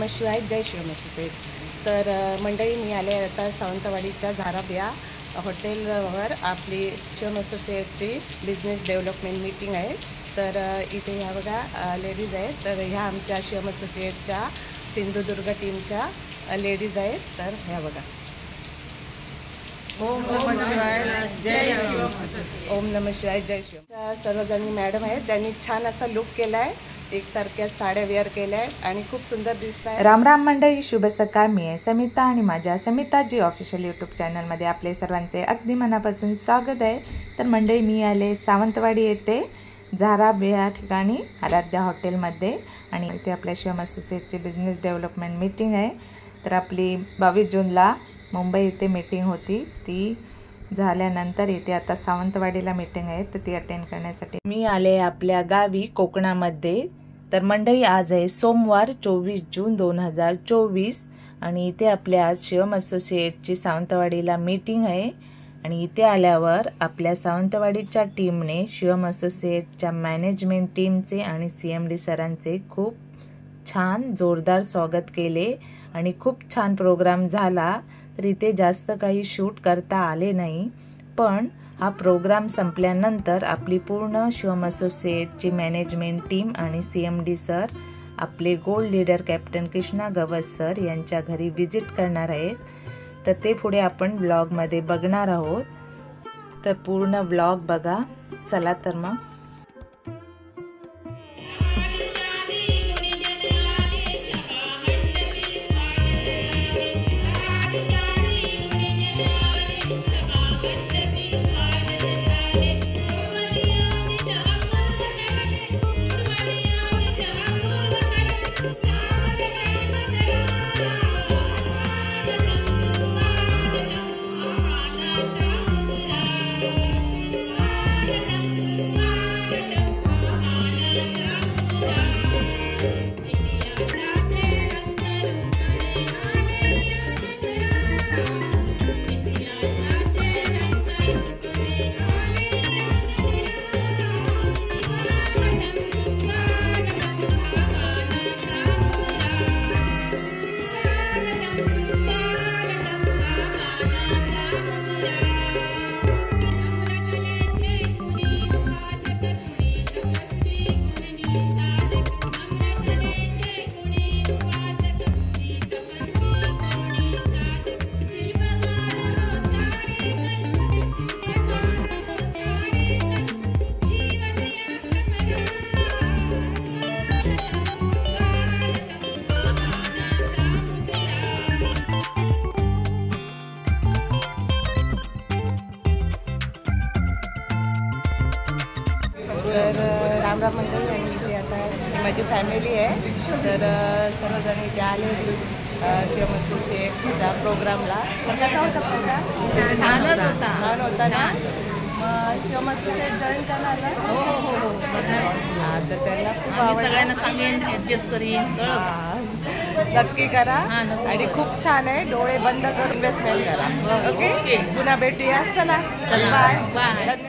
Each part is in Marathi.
नमः शिवाय, जय शिवमस्तुते। तर मंडळी, मी आले आता सावंतवाडीच्या झाराबिया हॉटेलवर आपली शिवम असोसिएटची बिझनेस डेव्हलपमेंट मीटिंग आहे। तर इथे ह्या बघा लेडीज आहेत। तर ह्या आमच्या शिवम असोसिएटच्या सिंधुदुर्ग टीमच्या लेडीज आहेत। तर ह्या बघा, ओम नमः शिवाय, जय शिव। ओम नमः शिवाय, जय शिव। सर्वजणी मॅडम आहेत, त्यांनी छान असा लुक केला आहे, एकसारख्या साड्या वेअर केल्या आहेत आणि खूप सुंदर दिसत आहे। राम राम मंडळी, शुभ सकाळ। मी आहे समिता आणि माझ्या समिताजी ऑफिशियल यूट्यूब चॅनलमध्ये आपले सर्वांचे अगदी मनापासून स्वागत आहे। तर मंडळी, मी आले सावंतवाडी येथे झाराबिया ठिकाणी आराध्या हॉटेलमध्ये आणि इथे आपल्या शिवम असोसिएटची बिझनेस डेव्हलपमेंट मीटिंग आहे। तर आपली 22 जूनला मुंबई येथे मीटिंग होती, ती झाल्यानंतर इथे आता सावंतवाडीला मीटिंग आहे, तर ती अटेंड करण्यासाठी मी आले आपल्या गावी कोकणामध्ये। तर मंडळी, आज आहे सोमवार 24 जून 2024 आणि इथे आपल्या आज शिवम असोसिएटची सावंतवाडीला मीटिंग आहे। आणि इथे आल्यावर आपल्या सावंतवाडीच्या टीमने शिवम असोसिएटच्या मॅनेजमेंट टीमचे आणि CMD सरांचे खूप छान जोरदार स्वागत केले आणि खूप छान प्रोग्राम झाला। तर इथे जास्त काही शूट करता आले नाही, पण हा प्रोग्राम संपल्यानंतर आपली पूर्ण शिवम असोसिएटची मॅनेजमेंट टीम आणि CMD सर आपले gold leader captain Krishna Gawas sir यांच्या घरी विजिट करणार आहेत। तर ते पुढे आपण ब्लॉगमध्ये बघणार आहोत, तर पूर्ण ब्लॉग बघा। चला तर मग राम राम मंडळी, आणि इथे आता माझी फॅमिली आहे। तर सर्वजण इथे आले शिवम असोसिएटच्या प्रोग्रामला। तर कसा होता प्रोग्राम? छान होता ना। मग शिवम असोसिएट जॉईन करणार ना? हो करणार। तर त्यांना खूप आम्ही सगळ्यांना सांगेन, ऍडजस्ट करीन, नक्की करा। आणि खूप छान आहे, डोळे बंद करून इन्व्हेस्टमेंट करा। ओके, पुन्हा भेटूया। चला बाय बाय, धन्यवाद।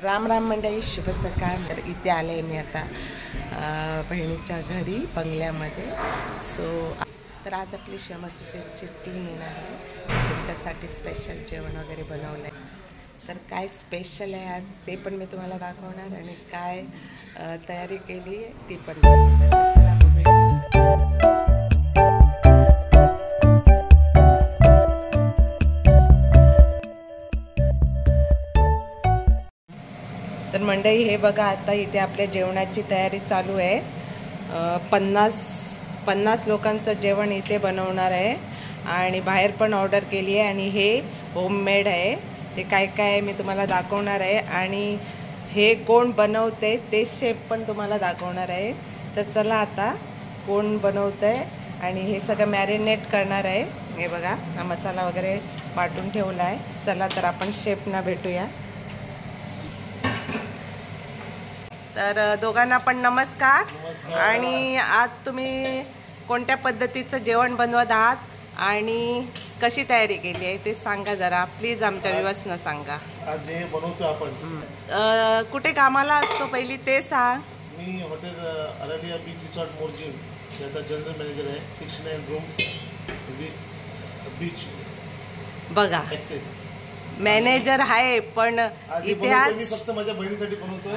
राम राम मंडळी, शुभ सकाळ। तर इथे आले मी आता बहिणीच्या घरी बंगल्यामध्ये। तर आज आपली शिवम असोसिएटची टीम येणार आहे, त्यांच्यासाठी स्पेशल जेवण वगैरे बनवलं आहे। तर काय स्पेशल आहे आज ते पण मी तुम्हाला दाखवणार आणि काय तयारी केली आहे ती पण चला बघूया। तर मंडळी, हे बघा, आता इथे आपल्या जेवणाची तयारी चालू आहे। 50 लोकांचं जेवण इथे बनवणार आहे आणि बाहेर पण ऑर्डर केली आहे आणि हे होममेड आहे। ते काय काय आहे मी तुम्हाला दाखवणार आहे आणि हे कोण बनवते ते शेफ पण तुम्हाला दाखवणार आहे। तर चला, आता कोण बनवतंय आणि हे सगळं मॅरिनेट करणार आहे। हे बघा, हा मसाला वगैरे वाटून ठेवला आहे। चला तर आपण शेफना भेटूया। तर दोघांना पण नमस्कार। आणि आज तुम्ही कोणत्या पद्धतीचं जेवण बनवत आहात आणि कशी तयारी केली आहे ते सांगा जरा प्लीज, आमच्या व्ह्युअर्सना सांगा. आज जे बनवतो आपण, कुठे कामाला असतो पहिली ते सांग. मी हॉटेल अरलिया बीच रिसॉर्ट मोरजिम याचा जनरल मॅनेजर आहे. 69 रूम बीच बघा, ॲक्सेस मॅनेजर आहे पण इथे आज फक्त माझ्या बहिणीसाठी बनवतोय.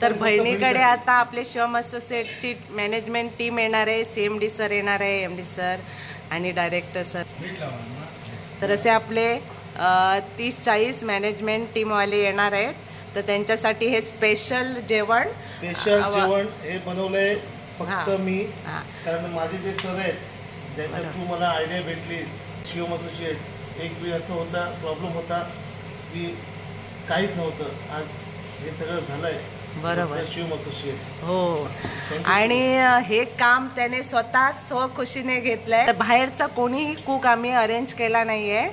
तर बहिणीकडे आता आपले शिवम असोसिएटची मॅनेजमेंट टीम येणार आहे. CMD सर येणार आहे, MD सर आणि डायरेक्टर सर. तर असे आपले 30-40 मॅनेजमेंट टीमवाले येणार आहेत. तर त्यांच्यासाठी हे स्पेशल जेवण हे बनवलंय फक्त मी. कारण माझे जे सर आहेत ज्यांच्या थ्रू मला आयडिया भेटली शिवम असोसिएट, एक वेळ असं होता प्रॉब्लेम होता की काहीच नव्हतं. आज हे सगळं झालंय. बरोबर, शिवम असोसिएट. हो. आणि हे काम त्याने स्वतः स्वखुशीने घेतलंय. बाहेरचा कोणीही कुक आम्ही अरेंज केला नाहीये.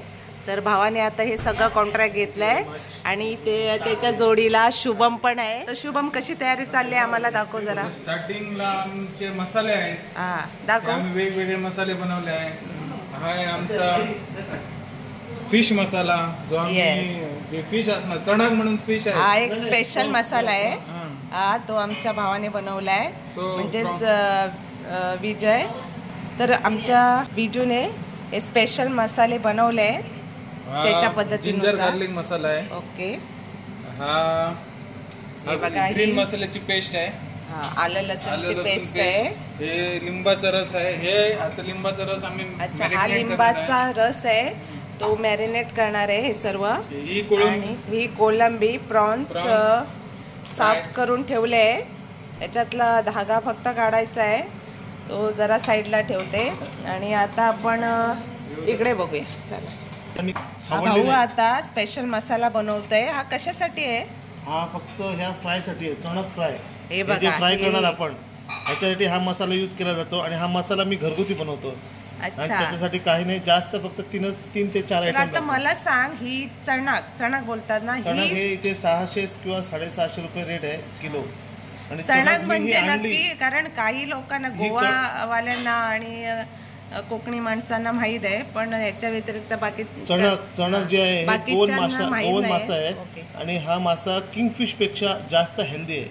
तर भावाने आता हे सगळं कॉन्ट्रॅक्ट घेतलंय आणि ते त्याच्या जोडीला शुभम पण आहे. तर शुभम, कशी तयारी चालली आम्हाला दाखव जरा. स्टार्टिंगला आमचे मसाले आहेत. दाखव. आम्ही वेगवेगळे मसाले बनवले आहे. हा आहे आमचा फिश मसाला, जो आम्ही जे फिश असणार चणक म्हणून फिश आहे. हा एक स्पेशल मसाला आहे. हा तो आमच्या भावाने बनवलाय, म्हणजेच विजय. तर आमच्या बिजूने हे स्पेशल मसाले बनवले त्याच्या पद्धतीने. जिंजर गार्लिक मसाला आहे. ओके. हा बघा, ग्रीन मसाल्याची पेस्ट आहे. आलं लसूणची पेस्ट आहे. हे लिंबाचा रस आहे. हे आता लिंबाचा रस आम्ही, अच्छा, हा लिंबाचा रस आहे, तो मॅरिनेट करणार आहे हे सर्व. आणि ही कोलंबी प्रॉन्स साफ करून ठेवले आहे. याच्यातला धागा फक्त काढायचा आहे, तो जरा साईडला ठेवते. आणि आता आपण इकडे बघूया. चला, भाऊ आता स्पेशल मसाला बनवतोय. हा कशासाठी आहे? हा फक्त ह्या फ्राय साठी आहे, चणक फ्राय. हे बघा, फ्राय करणार आपण, ह्याच्यासाठी हा मसाला यूज केला जातो. आणि हा मसाला मी घरगुती बनवतो. आणि त्याच्यासाठी काही नाही, जास्त फक्त 3 ते 4 आयटम. आता मला सांग, ही चणक बोलतात ना, चणक हे इथे 600 किंवा 750 रुपये रेट आहे किलो. आणि चणक म्हणजे नक्की, कारण काही लोकांना गोवावाल्यांना आणि कोकणी माणसांना माहित आहे, पण याच्या व्यतिरिक्त बाकी चणक जे आहे हे गोवन मासा आहे. आणि हा मासा किंगफिश पेक्षा जास्त हेल्दी आहे.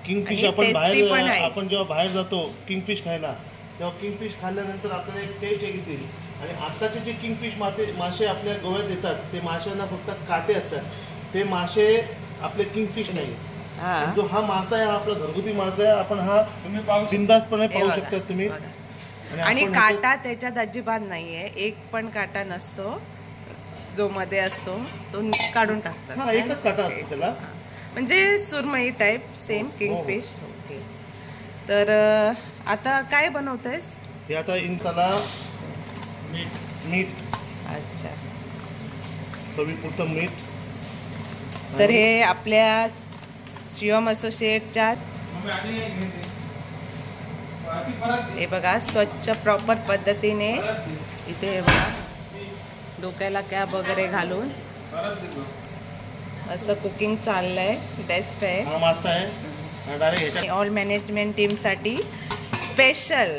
किंगफिश आपण जेव्हा बाहेर जातो किंगफिश खायला, तेव्हा किंगफिश खाल्ल्यानंतर आपल्याला एक टेस्ट येते. आणि आताचे जे किंगफिश मासे आपल्या गोव्यात येतात, ते माशांना फक्त काटे असतात. ते मासे आपले किंगफिश नाही. जो हा मासा आहे, हा आपला घरगुती मासा आहे. आपण हा बिनधास्तपणे पाहू शकता तुम्ही. आणि काटा त्याच्यात अजिबात नाहीये, एक पण काटा नसतो. जो मध्ये असतो तो काढून टाकतात. एकच काटा असतो त्याला, म्हणजे सुरमई टाईप सेम किंगफिश. ओके. तर आता काय बनवतोयस? हे आता इंचाला मीठ. अच्छा, चवीपुरतं मीठ. तर हे आपल्या शिवम असोसिएटच्या हे बघा, स्वच्छ प्रॉपर पद्धतीने इथे हे बघा, डोक्याला कॅप वगैरे घालून असं कुकिंग चाललंय. बेस्ट आहे. हा मासा आहे. ऑल मॅनेजमेंट टीम साठी स्पेशल.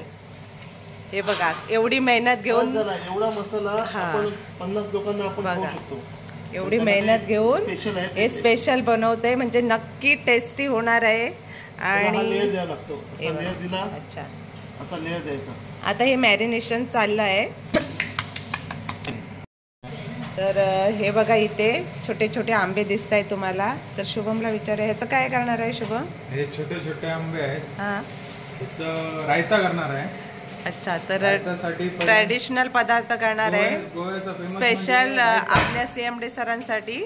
हे बघा, एवढी मेहनत घेऊन एवढा मसाला आपण 50 लोकांना आपण खाऊ शकतो. एवढी मेहनत घेऊन हे स्पेशल बनवते, म्हणजे नक्की टेस्टी होणार आहे. आणि लेअर द्यावा लागतो. लेअर दिला. अच्छा, असा लेअर द्यायचा. आता हे मॅरिनेशन चाललं आहे. तर हे बघा, इथे छोटे छोटे आंबे दिसत आहेत तुम्हाला. तर शुभमला विचारूया, ह्याचं काय करणार आहे शुभम? हे छोटे छोटे आंबे आहेत. ह्याचं रायता करणार आहे. अच्छा, तर ट्रॅडिशनल पदार्थ करणार आहे. स्पेशल आपल्या CMD सरांसाठी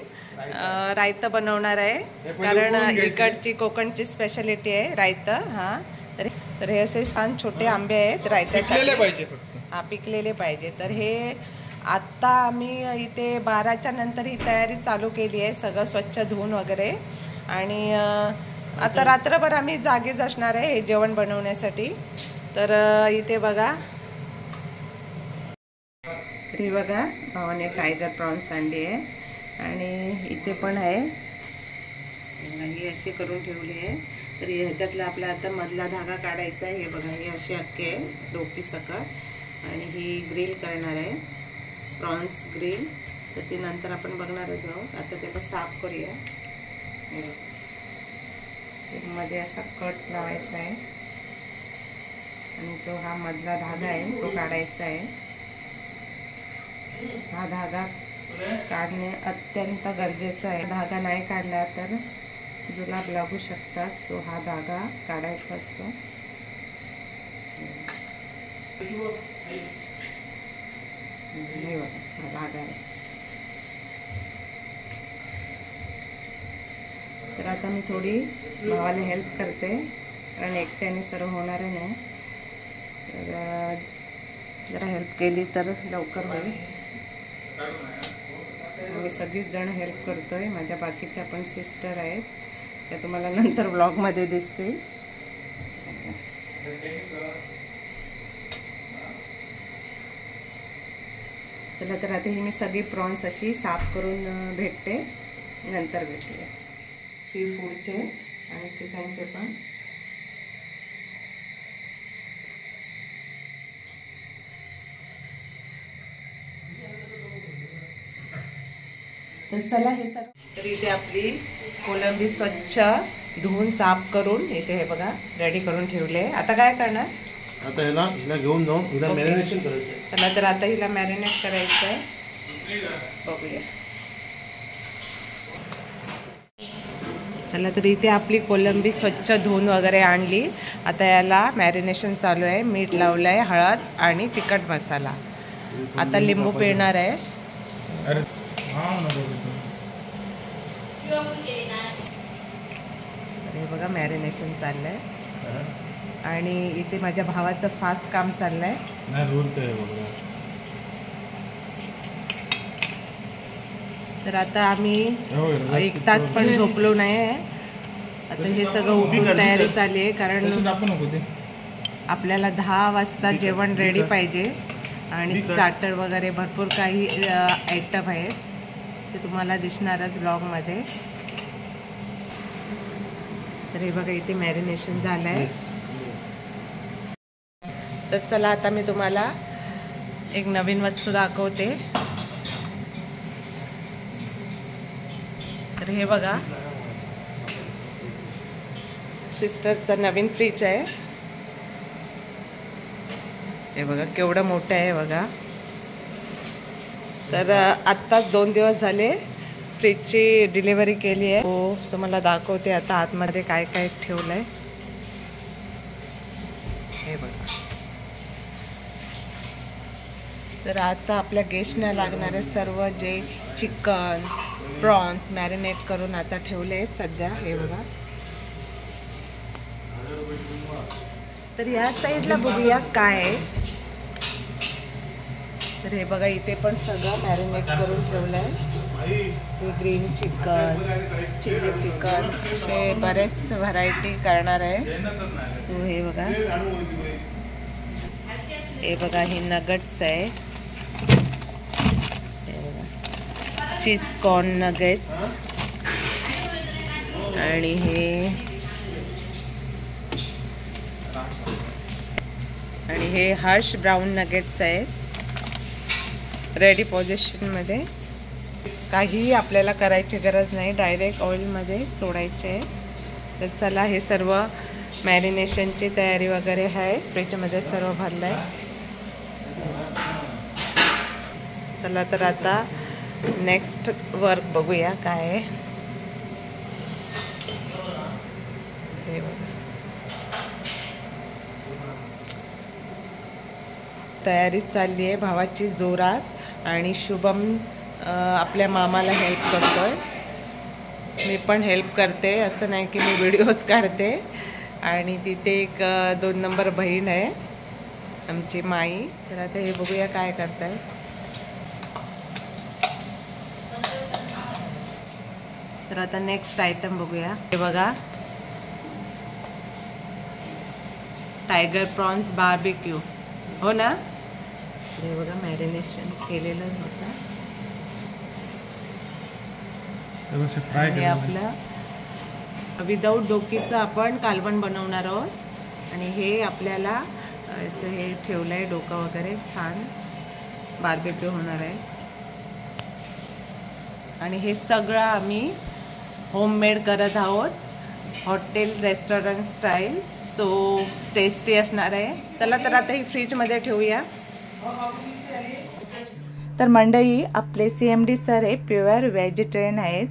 रायतं बनवणार आहे, कारण इकडची कोकणची स्पेशालिटी आहे रायतं. तर हे असे छान छोटे आंबे आहेत रायत्यासाठी. पिकलेले पाहिजे. तर हे आत्ता आम्ही इथे 12च्या नंतर ही तयारी चालू केली आहे, सगळं स्वच्छ धुवून वगैरे. आणि आता रात्रभर आम्ही जागेच असणार आहे हे जेवण बनवण्यासाठी. तर इथे बघा, तरी बघा, भावाने टायगर प्रॉन्स आणली आहे. आणि इथे पण आहे, ही अशी करून ठेवली आहे. तर ह्याच्यातला आपला आता मधला धागा काढायचा आहे. हे बघा, हे अशी अख्खे आहे डोकी सकट. आणि ही ग्रिल करणार आहे, प्रॉन्स ग्रिल. तर ती नंतर आपण बघणारच आहोत. आता त्याला साफ करूया. मध्ये असा कट लावायचा आहे आणि जो हा मधला धागा आहे तो काढायचा आहे. हा धागा काढणे अत्यंत गरजेचं आहे. धागा नाही काढला तर जुलाब लागू शकतात. सो हा धागा काढायचा असतो. हे बघा, हा धागा आहे. तर आता मी थोडी भावाला हेल्प करते, कारण एकट्याने सर्व होणार नाही. तर जरा हेल्प केली तर लवकर होईल. आम्ही सगळीच जण हेल्प करतोय. माझ्या बाकीच्या पण सिस्टर आहेत, त्या तुम्हाला नंतर व्लॉगमध्ये दिसतील. चला, तर आता ही मी सगळी प्रॉन्स अशी साफ करून भेटते. नंतर भेटूया. सी फूडचे आणि चिकनचे पण. तर चला हे सर. तर इथे आपली कोलंबी स्वच्छ धुवून साफ करून इथे हे बघा रेडी करून ठेवले. आता काय करणार? आता हिला घेऊन जाऊन हिला मॅरिनेशन करायचं. चला, तर आता हिला मॅरिनेट करायचं आहे. बघूया. चला, तर इथे आपली कोलंबी स्वच्छ धुवून वगैरे आणली. आता याला मॅरिनेशन चालू आहे. मीठ लावलं आहे, हळद आणि तिखट मसाला. आता लिंबू पिळणार आहे. हे बघा मॅरिनेशन चाललंय. आणि इथे माझ्या भावाचं फास्ट काम चाललंय. तर आता आम्ही 1 तास पण झोपलो नाही. आता हे सगळं उठून तयारी चालली आहे, कारण आपल्याला 10 वाजता जेवण रेडी पाहिजे. आणि स्टार्टर वगैरे भरपूर काही आयटम आहेत, ते तुम्हाला दिसणारच ब्लॉगमध्ये. तर हे बघा इथे मॅरिनेशन झालं आहे. तर चला, आता मी तुम्हाला एक नवीन वस्तू दाखवते. तर हे बघा, सिस्टरचं नवीन फ्रीज आहे. हे बघा केवढं मोठं आहे बघा. तर आत्ताच 2 दिवस झाले फ्रीजची डिलिव्हरी केली आहे. हो, तुम्हाला दाखवते आता आतमध्ये काय काय ठेवलं आहे. हे बघा. तर आता आपल्या गेस्टना लागणारे सर्व जे चिकन प्रॉन्स मॅरिनेट करून आता ठेवले सध्या. हे बघा. तर या साईडला बघूया काय आहे. तर हे बघा इथे पण सगळं मॅरिनेट करून ठेवलं आहे. हे ग्रीन चिकन, चिली चिकन, हे बरेच व्हरायटी करणार आहे. सो हे बघा, हे बघा ही नगट्स आहे. हे बघा चीज कॉर्न नगेट्स. आणि हे हर्ष ब्राऊन नगेट्स आहेत, रेडी पोझिशनमध्ये. काही आपल्याला करायची गरज नाही, डायरेक्ट ऑइलमध्ये सोडायचे आहे. तर चला, हे सर्व मॅरिनेशनची तयारी वगैरे आहे. फ्रीजमध्ये सर्व भरलं आहे. चला, तर आता नेक्स्ट वर्क बघूया काय आहे. हे बघा, तयारी चालली आहे भावाची जोरात. आणि शुभम आपल्या मामाला हेल्प करतोय. मी पण हेल्प करते, असं नाही की मी व्हिडिओज काढते. आणि तिथे एक 2 नंबर बहीण आहे आमची माई. तर आता हे बघूया काय करताय. तर आता नेक्स्ट आयटम बघूया. हे बघा, टायगर प्रॉन्स बार्बिक्यू. हो ना. हे बघा मॅरिनेशन केलेलं होतं. हे आपलं विदाऊट डोकीचं आपण कालवण बनवणार आहोत. आणि हे आपल्याला असं हे ठेवलं आहे डोकं वगैरे छान बार्बेक्यू होणार आहे. आणि हे सगळं आम्ही होममेड करत आहोत, hotel restaurant style. So tasty असणार आहे. चला तर आता ही फ्रीजमध्ये ठेवूया. तर मंडळी आपले CMD सर हे प्युअर व्हेजिटेरियन आहेत.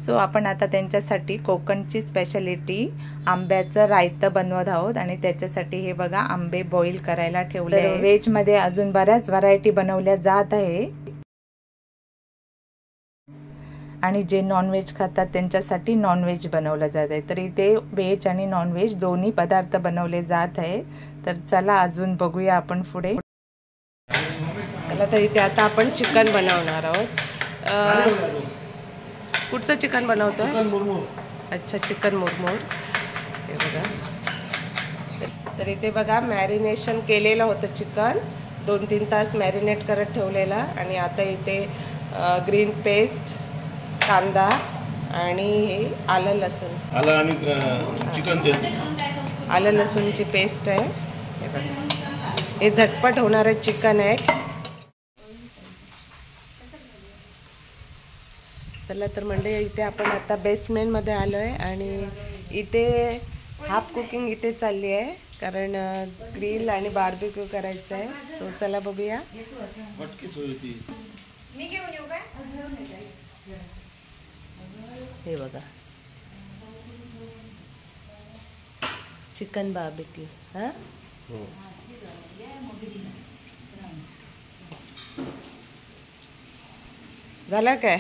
सो आपण आता त्यांच्यासाठी कोकणची स्पेशालिटी आंब्याचं रायतं बनवत आहोत. आणि त्याच्यासाठी हे बघा आंबे बॉईल करायला ठेवले. व्हेजमध्ये अजून बऱ्याच व्हरायटी बनवल्या जात आहे. आणि जे नॉनव्हेज खातात त्यांच्यासाठी नॉनव्हेज बनवलं जात आहे. तर इथे व्हेज आणि नॉनव्हेज दोन्ही पदार्थ बनवले जात आहे. तर चला अजून बघूया आपण पुढे. चला तर इथे आता आपण चिकन बनवणार आहोत. कुठचं चिकन बनवतो? अच्छा, चिकन मुरमुर. हे बघा. तर इथे बघा मॅरिनेशन केलेलं होतं चिकन, 2-3 तास मॅरिनेट करत ठेवलेला. आणि आता इथे ग्रीन पेस्ट, कांदा आणि हे आलं लसूण, आणि चिकन, आलं लसूणची पेस्ट आहे. हे बघा, हे झटपट होणारं चिकन आहे. चला तर म्हणजे इथे आपण आता बेसमेंटमध्ये आलो आहे. आणि इथे हाफ कुकिंग इथे चालली आहे, कारण ग्रिल आणि बार्बेक्यू करायचं आहे. सो चला बघूया. हे बघा चिकन बार्बेक्यू. हां, झालं काय?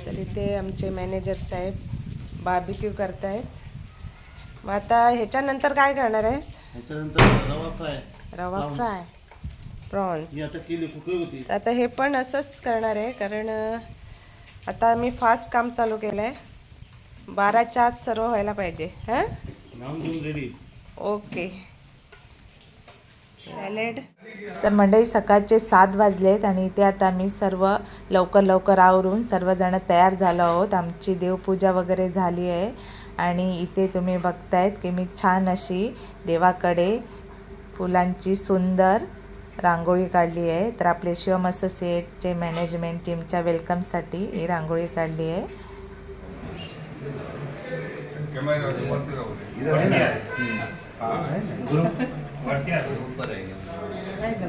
तर इथे आमचे मॅनेजर साहेब बार्बेक्यू करतायत. मग आता ह्याच्यानंतर काय करणार आहेस? रवा फ्राय, प्रॉन्स. आता हे पण असंच करणार आहे, कारण आता आम्ही फास्ट काम चालू केलं आहे. 12च्या आत सर्व व्हायला पाहिजे. हां, ओके. सॅलेड. तर मंडळी सकाळचे 7 वाजलेत आणि इथे आता आम्ही सर्व लवकर आवरून सर्वजण तयार झालो आहोत. आमची देवपूजा वगैरे झाली आहे. आणि इथे तुम्ही बघतायत की मी छान अशी देवाकडे फुलांची सुंदर रांगोळी काढली आहे. तर आपले शिवम असोसिएटचे मॅनेजमेंट टीमच्या वेलकमसाठी ही रांगोळी काढली आहे.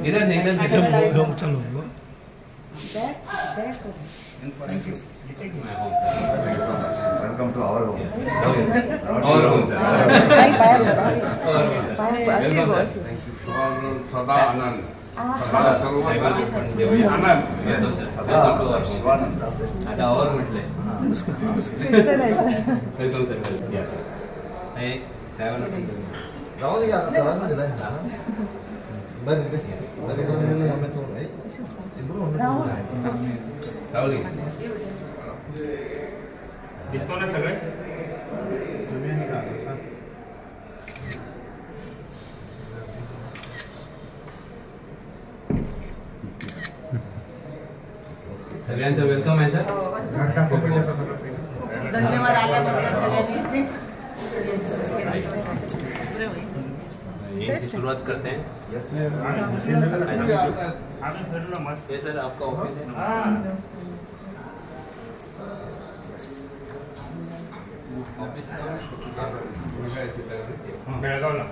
इधर से चलो वेलकम टू आवर होम. सदा आनंद, सदा सर्व आनंद, सदा शिवानंद. आता और म्हटले वेलकम सर. हे साहेबांना जाऊ दे आता सरांना दिलाय. दिसतो ना सगळे. सगळ्यांचं वेलकम आहे सर. धन्यवाद आल्याबद्दल सगळ्यांनी. शुरुआत करते हैं. ये सर आपका ऑफिस है. ऑफिस बेळगावला.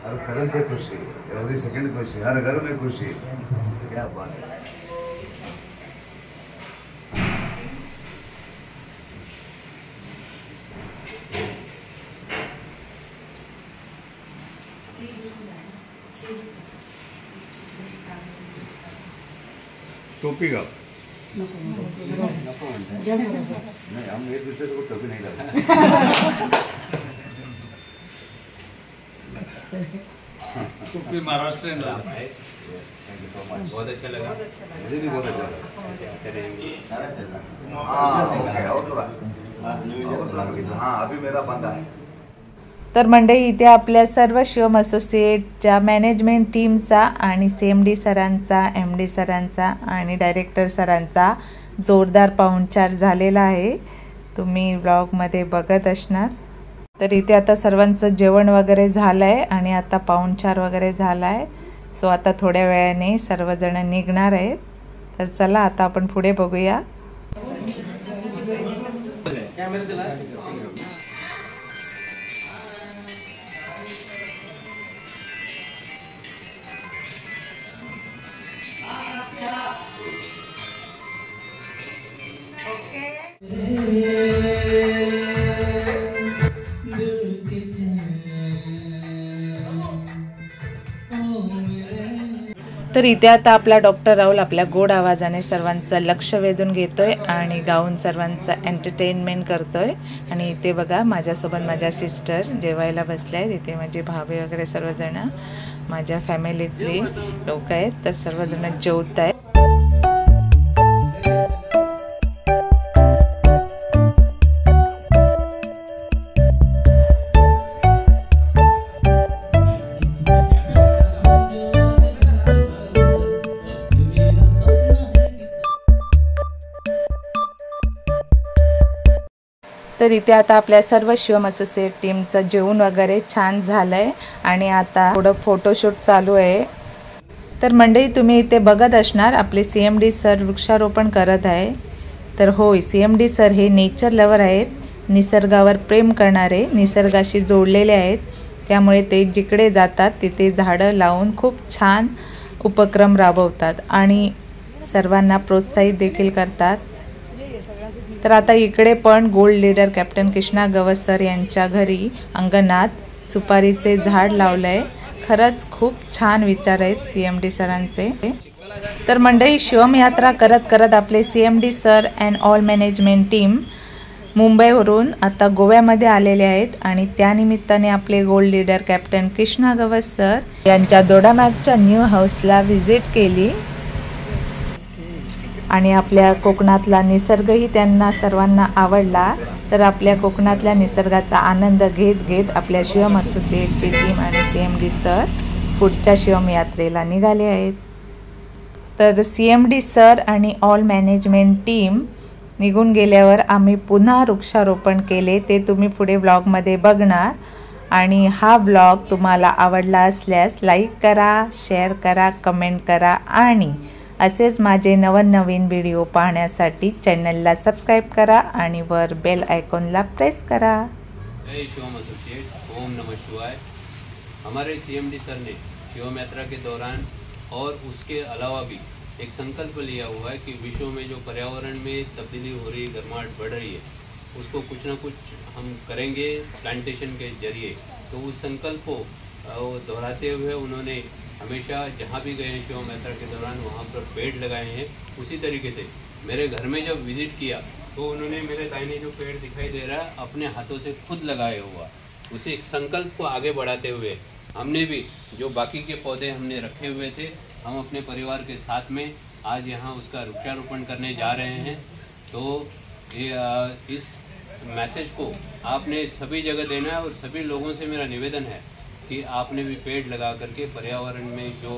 हर कदम पे खुशी, एवरी सेकंड खुशी, हर घर में खुशी. क्या बात है. टोपी का नहीं, हम एक दूसरे को टोपी नहीं लगाते. टोपी Maharashtrian. Thank you so much, बहुत अच्छा लगा, मुझे भी बहुत अच्छा लगा। हाँ अभी मेरा बंदा है। तर मंडळी इथे आपल्या सर्व शिवम असोसिएटच्या मॅनेजमेंट टीमचा आणि CMD सरांचा, MD सरांचा आणि डायरेक्टर सरांचा जोरदार पाहुणचार झालेला आहे, तुम्ही व्लॉगमध्ये बघत असणार। तर इथे आता सर्वांचं जेवण वगैरे झालं आहे आणि आता पाहुणचार वगैरे झाला आहे। सो आता थोड्या वेळाने सर्वजण निघणार आहेत। तर चला आता आपण पुढे बघूया। तर इथे आता आपला डॉक्टर राहुल आपल्या गोड आवाजाने सर्वांचं लक्ष वेधून घेतोय आणि गाऊन सर्वांचं एंटरटेनमेंट करतोय। आणि इथे बघा माझ्यासोबत माझ्या सिस्टर जेवायला बसल्या आहेत। इथे माझे भावे वगैरे सर्वजण माझ्या फॅमिलीतली लोक आहेत, तर सर्वजण जेवत आहेत। तर इथे आता आपल्या सर्व शिवम असोसिएट टीमचं जेवण वगैरे छान झालंय आणि आता थोडं फोटोशूट चालू आहे। तर मंडळी तुम्ही इथे बघत असणार आपले CMD सर वृक्षारोपण करत आहे। तर होय, CMD सर हे नेचर लवर आहेत, निसर्गावर प्रेम करणारे, निसर्गाशी जोडलेले आहेत, त्यामुळे ते जिकडे जातात तिथे झाडं लावून खूप छान उपक्रम राबवतात आणि सर्वांना प्रोत्साहित देखील करतात। तर आता इकडे पण gold leader captain Krishna Gawas sir यांच्या घरी अंगणात सुपारीचे झाड लावलंय। खरंच खूप छान विचार आहेत CMD सरांचे। तर मंडळी शिवम यात्रा करत करत आपले CMD sir and all management team मुंबईवरून आता गोव्यामध्ये आलेले आहेत आणि त्यानिमित्ताने आपले gold leader captain Krishna Gawas sir यांच्या दोडामार्गच्या न्यू हाऊसला व्हिजिट केली आणि आपल्या कोकणातला निसर्गही त्यांना सर्वांना आवडला। तर आपल्या कोकणातल्या निसर्गाचा आनंद घेत घेत आपल्या शिवम असोसिएटची टीम आणि CMD सर पुढच्या शिवम यात्रेला निघाले आहेत। तर CMD सर आणि ऑल मॅनेजमेंट टीम निघून गेल्यावर आम्ही पुन्हा वृक्षारोपण केले, ते तुम्ही पुढे ब्लॉगमध्ये बघणार। आणि हा ब्लॉग तुम्हाला आवडला असल्यास लाईक करा, शेअर करा, कमेंट करा आणि असेच माझे नवनवीन व्हिडिओ पाहण्यासाठी चॅनलला सबस्क्राइब करा आणि वर बेल आयकॉनला प्रेस करा। जय शिवम एसोसिएट, ओम नमः शिवाय। हमारे CMD सर ने शिवम यात्रा के दौरान और उसके अलावा भी एक संकल्प लिया हुआ है कि विश्व में जो पर्यावरण में तब्दीली हो रही है, गर्माहट बढ़ रही है, उसको कुछ ना कुछ हम करेंगे प्लांटेशन के जरिए। तो उस संकल्प को दोहराते हुए उन्होंने हमेशा जहाँ भी गए हैं शिवम यात्रा के दौरान वहाँ पर पेड़ लगाए हैं। उसी तरीके से मेरे घर में जब विजिट किया तो उन्होंने मेरे दाहिने जो पेड़ दिखाई दे रहा है अपने हाथों से खुद लगाया हुआ, उसी संकल्प को आगे बढ़ाते हुए हमने भी जो बाकी के पौधे हमने रखे हुए थे हम अपने परिवार के साथ में आज यहाँ उसका वृक्षारोपण करने जा रहे हैं। तो इस मैसेज को आपने सभी जगह देना है और सभी लोगों से मेरा निवेदन है कि आपने भी पेड़ लगा करके पर्यावरण में जो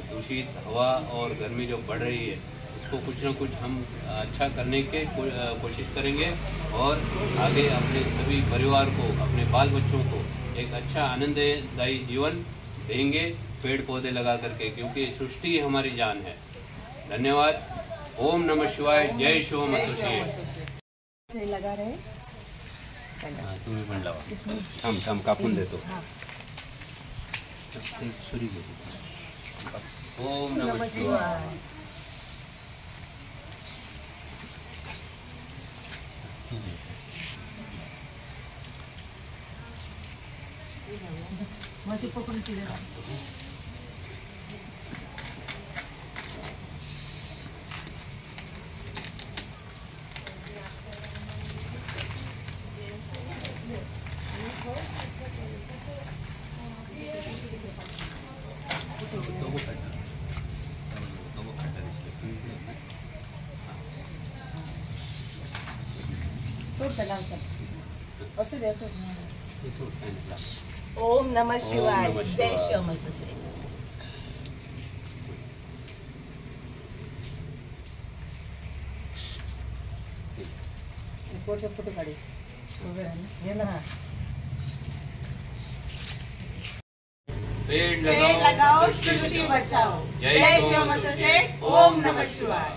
दूषित हवा और गर्मी जो बढ़ रही है उसको कुछ ना कुछ हम अच्छा करने के कोशिश करेंगे और आगे अपने सभी परिवार को, अपने बाल बच्चों को एक अच्छा आनंददायी जीवन देंगे पेड़ पौधे लगा करके, क्योंकि सृष्टि हमारी जान है। धन्यवाद। ओम नमः शिवाय। जय शिवम एसोसिएट। लगा रहे तुम्ही पण लावा। थांब थांब कापून देतो। सुरी घेतो। ओम नमः शिवाय। माझी पकडून केलं ओम नमः शिवाय. नमः जय शिवाय. शिव मस्त सेठ. फोटो काढू. पेड़ पेड़ लगाओ सृष्टि बचाओ. जय शिव मस्त सेठ. ओम नमः शिवाय.